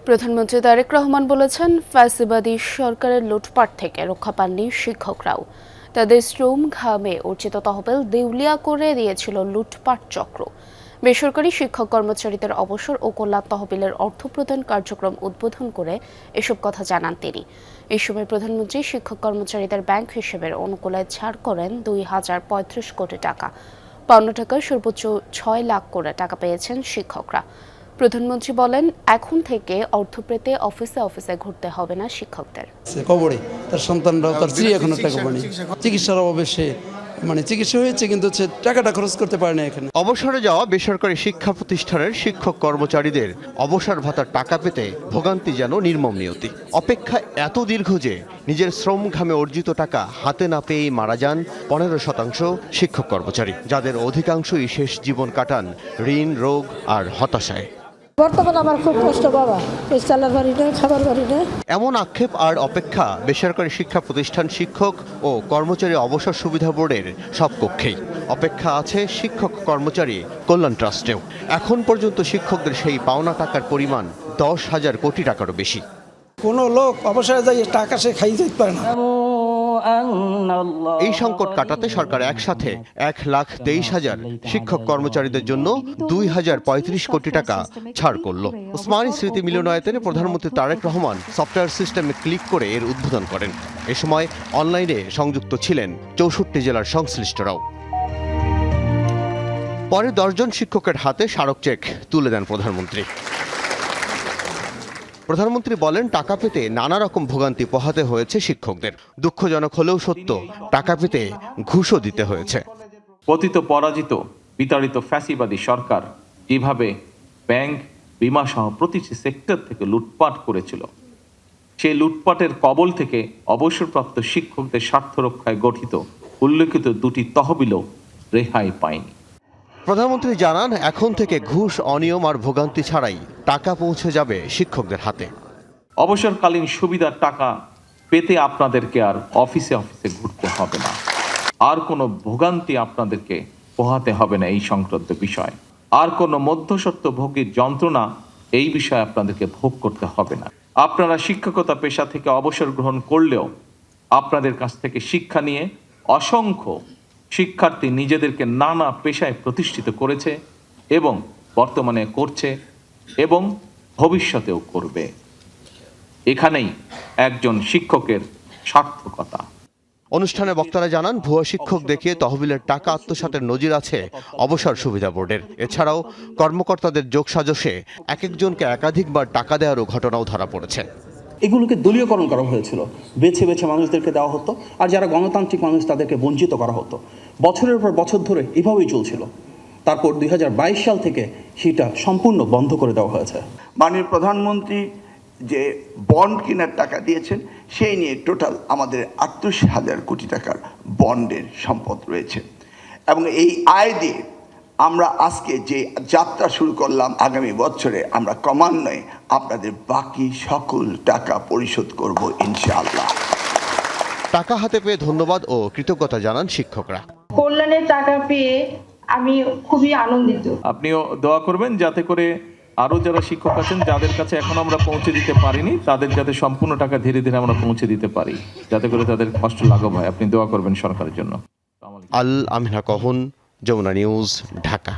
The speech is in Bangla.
প্রধানমন্ত্রী তারেক রহমান বলেছেন, ফ্যাসিবাদী সরকারের লুটপাট থেকে রক্ষা পাননি শিক্ষকরাও। তাদের শ্রম ঘামে অর্জিত তহবিল দেউলিয়া করে দিয়েছিল লুটপাট চক্র। বেসরকারি শিক্ষক কর্মচারীদের অবসর ও কল্যাণ তহবিলের অর্থ প্রদান কার্যক্রম উদ্বোধন করে এসব কথা জানান তিনি। এই সময় প্রধানমন্ত্রী শিক্ষক কর্মচারীদের ব্যাংক হিসেবের অনুকূলে ছাড় করেন ২,০৩৫ কোটি টাকা। পাওনা টাকার সর্বোচ্চ ৬ লাখ করে টাকা পেয়েছেন শিক্ষকরা। প্রধানমন্ত্রী বলেন, এখন থেকে অর্থ পেতে অফিসে অফিসে ঘুরতে হবে না শিক্ষকদের। কবরে তার সন্তানরাও তার স্ত্রী এখনো টাকা পায়নি, চিকিৎসার অভাবে সে চিকিৎসা হয়েছে কিন্তু টাকাটা খরচ করতে পারে না। এখানে অবসরে যাওয়া বেসরকারি শিক্ষা প্রতিষ্ঠানের শিক্ষক কর্মচারীদের অবসর ভাতার টাকা পেতে ভোগান্তি যেন নির্মম নিয়তি। অপেক্ষা এত দীর্ঘ যে নিজের শ্রম ঘামে অর্জিত টাকা হাতে না পেয়েই মারা যান ১৫% শিক্ষক কর্মচারী, যাদের অধিকাংশই শেষ জীবন কাটান ঋণ, রোগ আর হতাশায়। বর্তমানে আমার খুব কষ্ট বাবা, চালার বাড়ি না, খাবার বাড়ি না। এমন আক্ষেপ আর অপেক্ষা বেসরকারি শিক্ষা প্রতিষ্ঠান শিক্ষক ও কর্মচারী অবসর সুবিধা বোর্ডের সব কক্ষেই। অপেক্ষা আছে শিক্ষক কর্মচারী কল্যাণ ট্রাস্টেও। এখন পর্যন্ত শিক্ষকদের সেই পাওনা টাকার পরিমাণ ১০,০০০ কোটি টাকারও বেশি। কোনো লোক অবসরে যাই টাকা সে খাই যেতে পারে না। এই সংকট কাটাতে সরকার একসাথে ১,২৩,০০০ শিক্ষক কর্মচারীদের জন্য ২,০৩৫ কোটি টাকা ছাড় করল। ওসমানী স্মৃতি মিলনায়তনে প্রধানমন্ত্রী তারেক রহমান সফটওয়্যার সিস্টেমে ক্লিক করে এর উদ্বোধন করেন। এ সময় অনলাইনে সংযুক্ত ছিলেন ৬৪ জেলার সংশ্লিষ্টরাও। পরে ১০ জন শিক্ষকের হাতে স্মারক চেক তুলে দেন প্রধানমন্ত্রী। প্রধানমন্ত্রী বলেন, টাকা পেতে নানা রকম ভোগান্তি পোহাতে হয়েছে শিক্ষকদের। দুঃখজনক হলেও সত্য, টাকা পেতে ঘুষও দিতে হয়েছে। পতিত পরাজিত বিতাড়িত ফ্যাসিবাদী সরকার যেভাবে ব্যাংক, বিমা সহ প্রতিটি সেক্টর থেকে লুটপাট করেছিল, সেই লুটপাটের কবল থেকে অবসরপ্রাপ্ত শিক্ষকদের স্বার্থ রক্ষায় গঠিত উল্লেখিত দুটি তহবিলও রেহাই পায়নি। প্রধানমন্ত্রী জানান, এখন থেকে ঘুষ, অনিয়ম আর ভোগান্তি ছাড়াই টাকা পৌঁছে যাবে শিক্ষকদের হাতে। অবসরকালীন সুবিধার টাকা পেতে আপনাদেরকে আর অফিসে অফিসে ঘুরতে হবে না, আর কোনো ভোগান্তি আপনাদেরকে পোহাতে হবে না এই সংক্রান্ত বিষয়, আর কোনো মধ্যস্বত্ব ভোগীর যন্ত্রণা এই বিষয়ে আপনাদেরকে ভোগ করতে হবে না। আপনারা শিক্ষকতা পেশা থেকে অবসর গ্রহণ করলেও আপনাদের কাছ থেকে শিক্ষা নিয়ে অসংখ্য শিক্ষার্থী নিজেদেরকে নানা পেশায় প্রতিষ্ঠিত করেছে এবং বর্তমানে করছে এবং ভবিষ্যতেও করবে। এখানেই একজন শিক্ষকের সার্থকতা। অনুষ্ঠানে বক্তারা জানান, ভুয়া শিক্ষক দেখিয়ে তহবিলের টাকা আত্মসাতের নজির আছে অবসর সুবিধা বোর্ডের। এছাড়াও কর্মকর্তাদের যোগসাজশে এক একজনকে একাধিকবার টাকা দেওয়ারও ঘটনাও ধরা পড়েছে। এগুলোকে দলীয়করণ করা হয়েছিল, বেছে বেছে মানুষদেরকে দেওয়া হতো, আর যারা গণতান্ত্রিক মানুষ তাদেরকে বঞ্চিত করা হতো। বছরের পর বছর ধরে এভাবেই চলছিল। তারপর ২০২২ সাল থেকে সেটা সম্পূর্ণ বন্ধ করে দেওয়া হয়েছে। মাননীয় প্রধানমন্ত্রী যে বন্ড কেনার টাকা দিয়েছেন, সেই নিয়ে টোটাল আমাদের ৩৮,০০০ কোটি টাকার বন্ডের সম্পদ রয়েছে। এবং এই আয় দিয়ে আমরা আজকে যে যাত্রা শুরু করলাম, আগামী বছরে আমরা ক্রমান্বয়ে আপনাদের বাকি সকল টাকা পরিশোধ করব ইনশাআল্লাহ। টাকা হাতে পেয়ে ধন্যবাদ ও কৃতজ্ঞতা জানান শিক্ষকরা। কল্যাণের টাকা পেয়ে আমি খুবই আনন্দিত। আপনিও দোয়া করবেন যাতে করে আরো যারা শিক্ষক আছেন, যাদের কাছে এখন আমরা পৌঁছে দিতে পারিনি, তাদের যাতে সম্পূর্ণ টাকা ধীরে ধীরে আমরা পৌঁছে দিতে পারি, যাতে করে তাদের কষ্ট লাঘব হয়। আপনি দোয়া করবেন সরকারের জন্য। আল আমিনা কহুন, যমুনা নিউজ, ঢাকা।